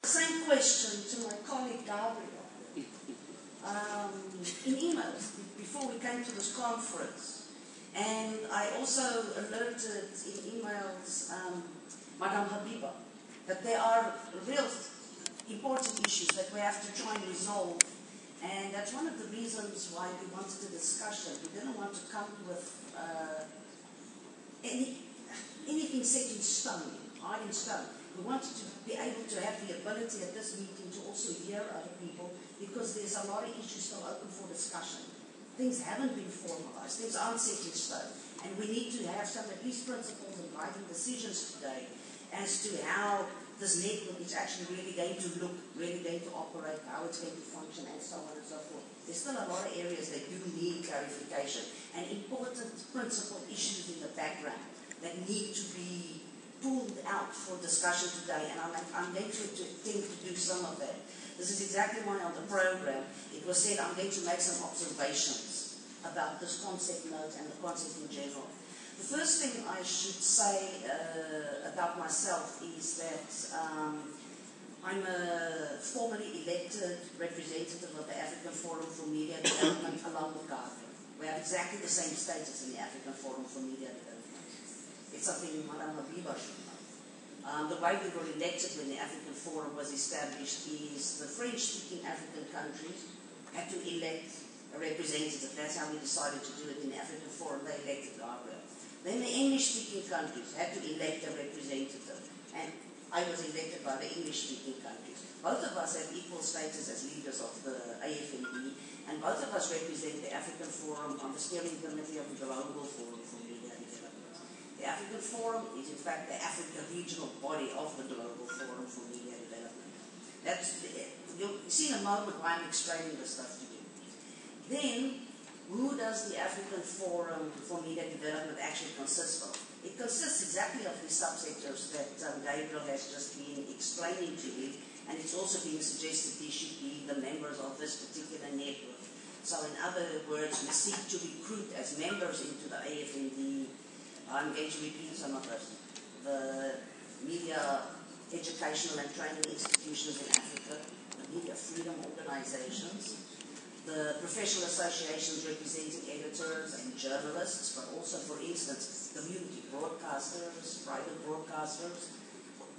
Same question to my colleague Gabriel. In emails, before we came to this conference, and I also alerted in emails Madame Habiba that there are real important issues that we have to try and resolve, and that's one of the reasons why we wanted a discussion. We didn't want to come with anything set in stone, hard in stone. We wanted to be able to have the ability at this meeting to also hear other people, because there's a lot of issues still open for discussion. Things haven't been formalized, things aren't set in stone, and we need to have some at least principles and guiding decisions today as to how this network is actually really going to look, really going to operate, how it's going to function, and so on and so forth. There's still a lot of areas that do need clarification, and important principal issues in the background that need to be pulled out for discussion today, and I'm going to attempt to do some of that. This is exactly why on the program it was said I'm going to make some observations about this concept note and the concept in general. The first thing I should say about myself is that I'm a formally elected representative of the African Forum for Media Development along with Gabriel. We have exactly the same status in the African Forum for Media Development. It's something Madame Habiba should know. The way we were elected when the African Forum was established is the French-speaking African countries had to elect a representative. That's how we decided to do it in the African Forum. They elected Gabriel. Then the English-speaking countries had to elect a representative, and I was elected by the English-speaking countries. Both of us have equal status as leaders of the AFMD, and both of us represent the African Forum on the steering committee of the Global Forum for Media Development. The African Forum is in fact the African regional body of the Global Forum for Media Development. You'll see in a moment why I'm explaining this stuff to you. Then, who does the African Forum for Media Development actually consist of? It consists exactly of these subsectors that Gabriel has just been explaining to you, and it's also been suggested they should be the members of this particular network. So in other words, we seek to recruit as members into the AFMD. I'm going to repeat some of this. The media educational and training institutions in Africa, the media freedom organizations, the professional associations representing editors and journalists, but also, for instance, community broadcasters, private broadcasters,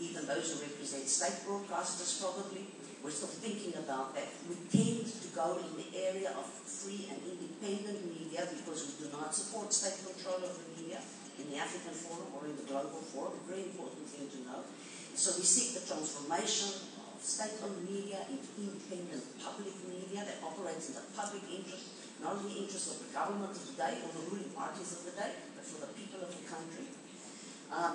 even those who represent state broadcasters probably. We're still thinking about that. We tend to go in the area of free and independent media because we do not support state control of the media in the African Forum or in the Global Forum. A very important thing to know. So we seek the transformation of state-owned media into independent public media that operates in the public interest, not only the interest of the government of the day or the ruling parties of the day, but for the people of the country.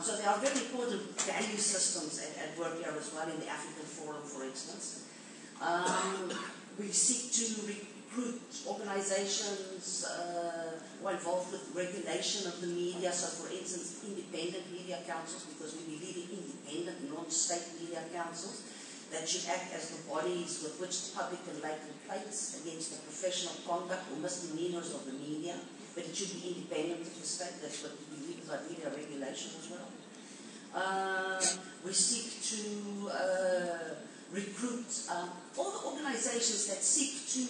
So there are very important value systems at work here as well in the African Forum, for instance. We seek to recruit organizations who are involved with regulation of the media. So, for instance, independent media councils, because we believe in independent, non-state media councils that should act as the bodies with which the public can lay complaints against the professional conduct or misdemeanors of the media. But it should be independent of the state. That's what we believe about media regulation as well. We seek to recruit all the organizations that seek to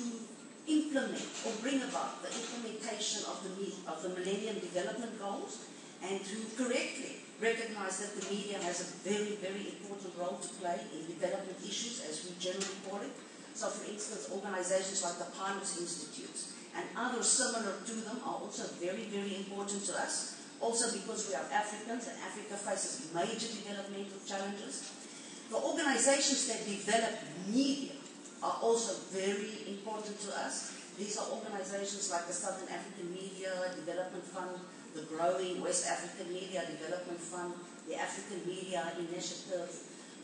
implement or bring about the implementation of the Millennium Development Goals, and to correctly recognize that the media has a very, very important role to play in development issues, as we generally call it. So, for instance, organizations like the Panos Institute and others similar to them are also very, very important to us. Also because we are Africans and Africa faces major developmental challenges. The organizations that develop media are also very important to us. These are organizations like the Southern African Media Development Fund, the growing West African Media Development Fund, the African Media Initiative,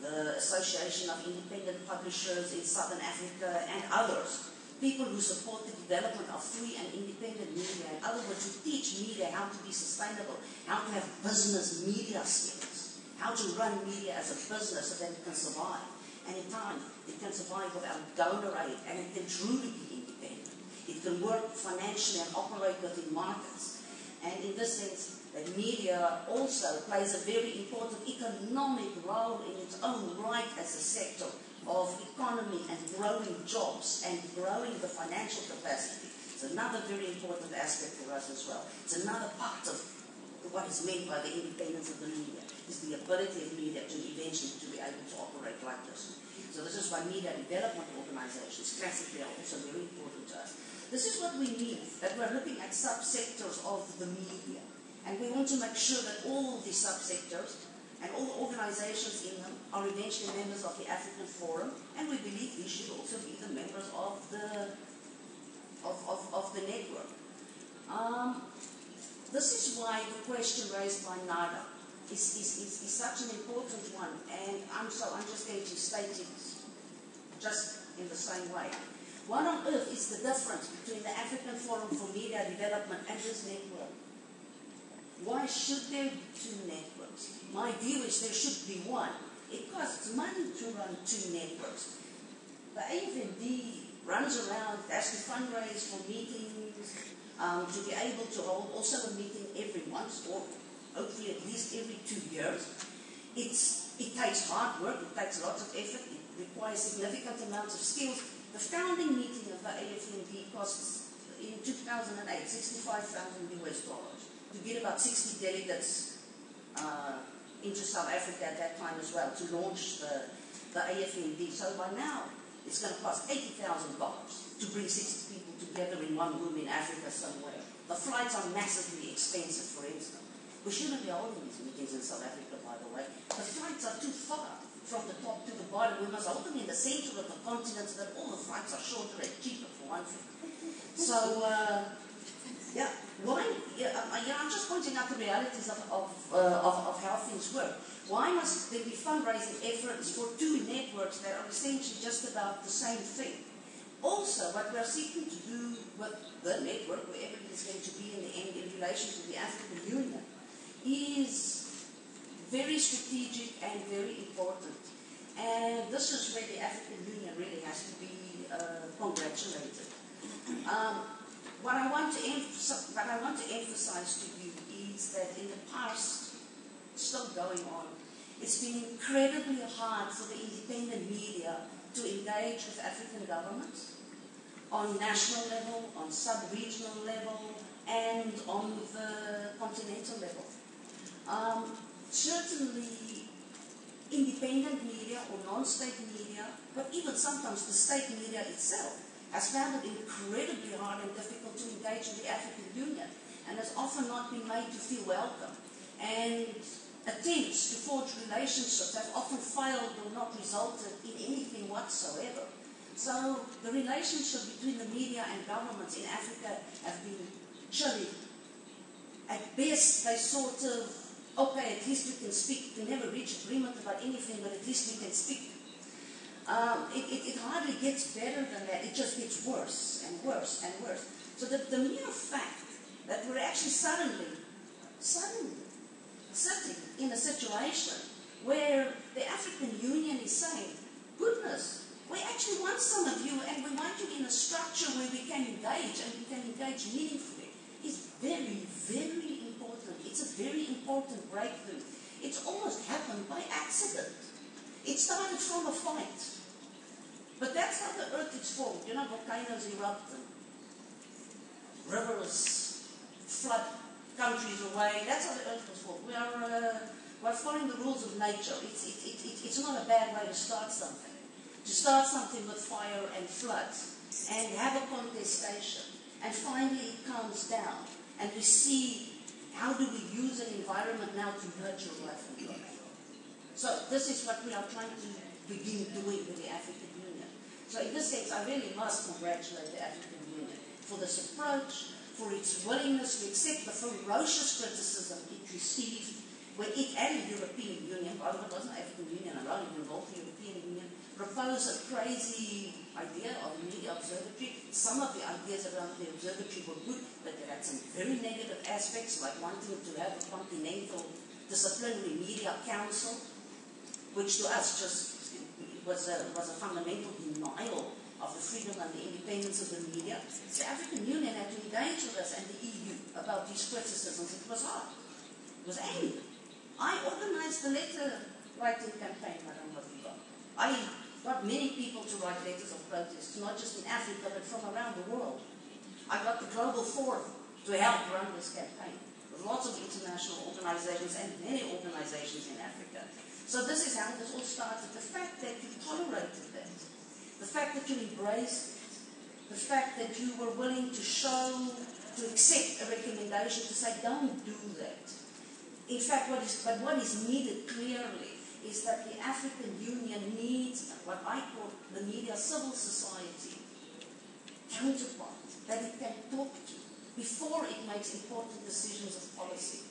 the Association of Independent Publishers in Southern Africa, and others. People who support the development of free and independent media. In other words, who teach media how to be sustainable, how to have business media skills, how to run media as a business so that it can survive. And in time, it can survive without donor aid, and it can truly be independent. It can work financially and operate within markets. And in this sense, that media also plays a very important economic role in its own right as a sector of economy and growing jobs and growing the financial capacity. It's another very important aspect for us as well. It's another part of what is meant by the independence of the media, is the ability of media to eventually to be able to operate like this. So this is why media development organizations classically are also very important to us. This is what we mean, that we're looking at subsectors of the media. And we want to make sure that all of these subsectors and all the organizations in them are eventually members of the African Forum, and we believe these should also be the members of the network. This is why the question raised by Nada is such an important one, and I'm just going to state it just in the same way. What on earth is the difference between the African Forum for Media Development and this network? Why should there be two networks? My view is there should be one. It costs money to run two networks. The AFMD runs around, has to fundraise for meetings, to be able to hold also a meeting every month, or hopefully at least every 2 years. It takes hard work, it takes lots of effort, it requires significant amounts of skills. The founding meeting of the AFMD costs, in 2008, $65,000 to get about 60 delegates into South Africa at that time as well to launch the AFMD. So by now, it's going to cost $80,000 to bring 60 people together in one room in Africa somewhere. The flights are massively expensive, for instance. We shouldn't be holding these meetings in South Africa, by the way. The flights are too far from the top to the bottom. We must hold them in the center of the continent so that all the flights are shorter and cheaper, for one thing. So, I'm just pointing out the realities of how things work. Why must there be fundraising efforts for two networks that are essentially just about the same thing? Also, what we are seeking to do with the network, wherever it is going to be in the end in relation to the African Union, is very strategic and very important. And this is where the African Union really has to be congratulated. What I want to emphasize to you is that in the past, still going on, it's been incredibly hard for the independent media to engage with African governments on national level, on sub-regional level, and on the continental level. Certainly, independent media or non-state media, but even sometimes the state media itself, has found it incredibly hard and difficult to engage with the African Union, and has often not been made to feel welcome. And attempts to forge relationships have often failed or not resulted in anything whatsoever. So the relationship between the media and governments in Africa have been chilly. At best, they sort of, okay, at least we can speak. We can never reach agreement about anything, but at least we can speak. It hardly gets better than that. It just gets worse and worse and worse. So the mere fact that we're actually suddenly sitting in a situation where the African Union is saying, goodness, we actually want some of you, and we want you in a structure where we can engage, and we can engage meaningfully, is very, very important. It's a very important breakthrough. It's almost happened by accident. It started from a fight. But that's how the earth is formed. You know, volcanoes erupt and rivers flood countries away. That's how the earth was formed. We're following the rules of nature. It's not a bad way to start something. To start something with fire and floods and have a contestation. And finally it calms down. And we see how do we use an environment now to nurture life and growth. So this is what we are trying to begin doing with the African Union. So in this sense, I really must congratulate the African Union for this approach, for its willingness to accept the ferocious criticism it received when it and the European Union, part of it wasn't the African Union alone, it involved the European Union, proposed a crazy idea of a media observatory. Some of the ideas around the observatory were good, but there had some very negative aspects, like wanting to have a continental disciplinary media council, which to us just was a fundamental denial of the freedom and the independence of the media. The African Union had to engage with us and the EU about these criticisms. It was hard. was angry. I organized the letter writing campaign, Madam Habiba. I got many people to write letters of protest, not just in Africa, but from around the world. I got the Global Forum to help run this campaign. Lots of international organizations and many organizations in Africa. So this is how this all started. The fact that you tolerated that, the fact that you embraced it, the fact that you were willing to to accept a recommendation to say, don't do that. In fact, what is needed clearly is that the African Union needs what I call the media civil society counterpart that it can talk to before it makes important decisions of policy,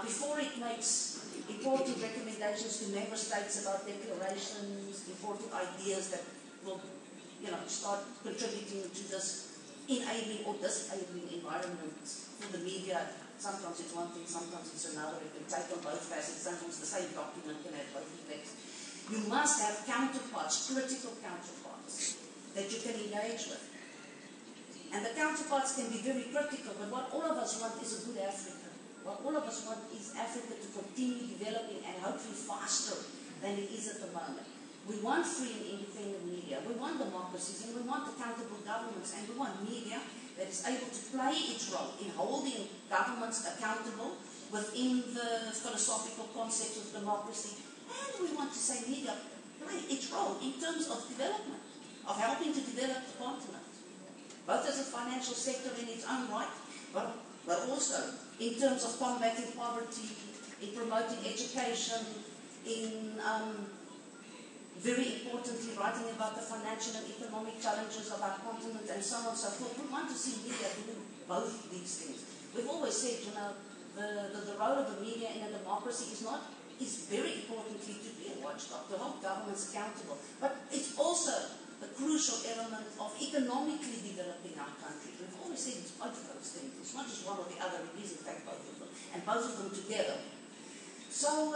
before it makes important recommendations to member states about declarations, important ideas that will, start contributing to this enabling or disabling environment for the media. Sometimes it's one thing, sometimes it's another. It can take on both facets. Sometimes the same document can have both effects. You must have counterparts, critical counterparts, that you can engage with. And the counterparts can be very critical, but what all of us want is a good Africa. What all of us want is Africa to continue developing and hopefully faster than it is at the moment. We want free and independent media. We want democracies, and we want accountable governments, and we want media that is able to play its role in holding governments accountable within the philosophical concepts of democracy. And we want to say media play its role in terms of development, of helping to develop the continent, both as a financial sector in its own right, but also in terms of combating poverty, in promoting education, in very importantly writing about the financial and economic challenges of our continent and so on and so forth. We want to see media doing both these things. We've always said, the role of the media in a democracy is very importantly to be a watchdog, to hold governments accountable. But it's also a crucial element of economically developing our country. We've always said it's both of those things. It's not just one or the other, it is in fact both of them. And both of them together. So,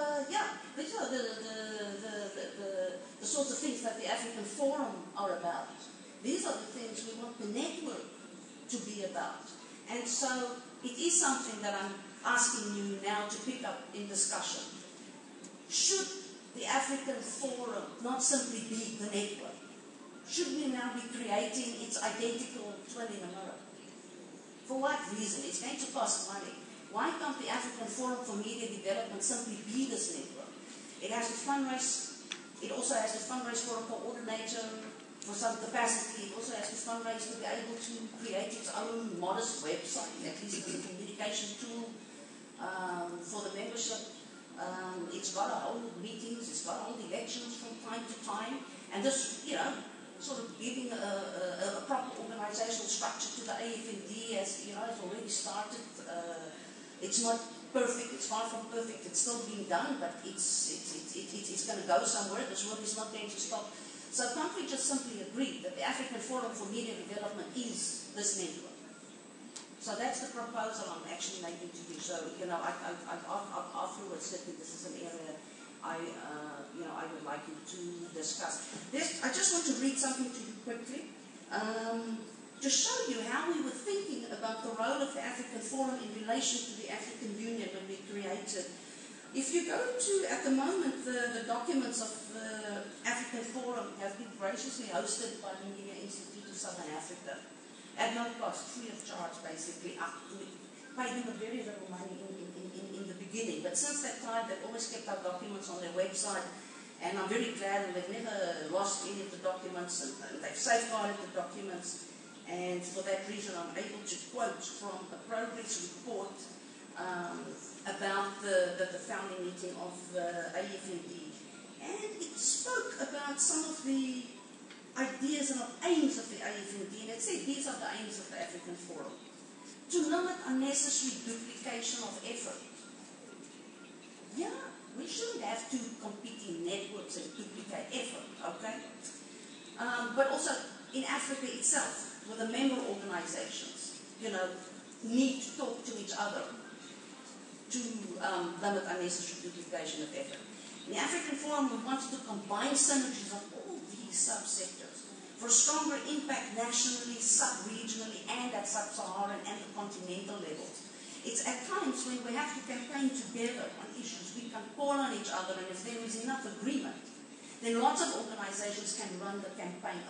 these are the sorts of things that the African Forum are about. These are the things we want the network to be about. And so, it is something that I'm asking you now to pick up in discussion. Should the African Forum not simply be the network? Should we now be creating its identical twin in a mirror? For what reason? It's going to cost money. Why can't the African Forum for Media Development simply be this network? It has to fundraise. It also has to fundraise for a coordinator, for some capacity. It also has to fundraise to be able to create its own modest website, at least as a communication tool for the membership. It's got to hold meetings. It's got to hold elections from time to time. And this, sort of giving a proper organizational structure to the AFND has already started. It's not perfect. It's far from perfect. It's still being done, but it's going to go somewhere. This work is not going to stop. So can't we just simply agree that the African Forum for Media Development is this network? So that's the proposal I'm actually making to you. So afterwards, this is an area I would like you to discuss. I just want to read something to you quickly. To show you how we were thinking about the role of the African Forum in relation to the African Union when we created. If you go to, at the moment, the documents of the African Forum have been graciously hosted by the Media Institute of Southern Africa at no cost, free of charge, basically. We paid them a very little money in the beginning, but since that time, they've always kept our documents on their website. And I'm very glad that they've never lost any of the documents, and they've safeguarded the documents. And for that reason, I'm able to quote from a progress report about the founding meeting of the AFND. And it spoke about some of the ideas and aims of the AFND. And it said these are the aims of the African Forum. To limit unnecessary duplication of effort. Yeah, we shouldn't have two competing networks and duplicate effort, okay? But also in Africa itself, where the member organizations, need to talk to each other to limit unnecessary duplication of effort. In the African Forum, we wanted to combine synergies of all these subsectors for stronger impact nationally, sub-regionally, and at sub-Saharan and the continental levels. It's at times when we have to campaign together on issues, we can call on each other, and if there is enough agreement, then lots of organizations can run the campaign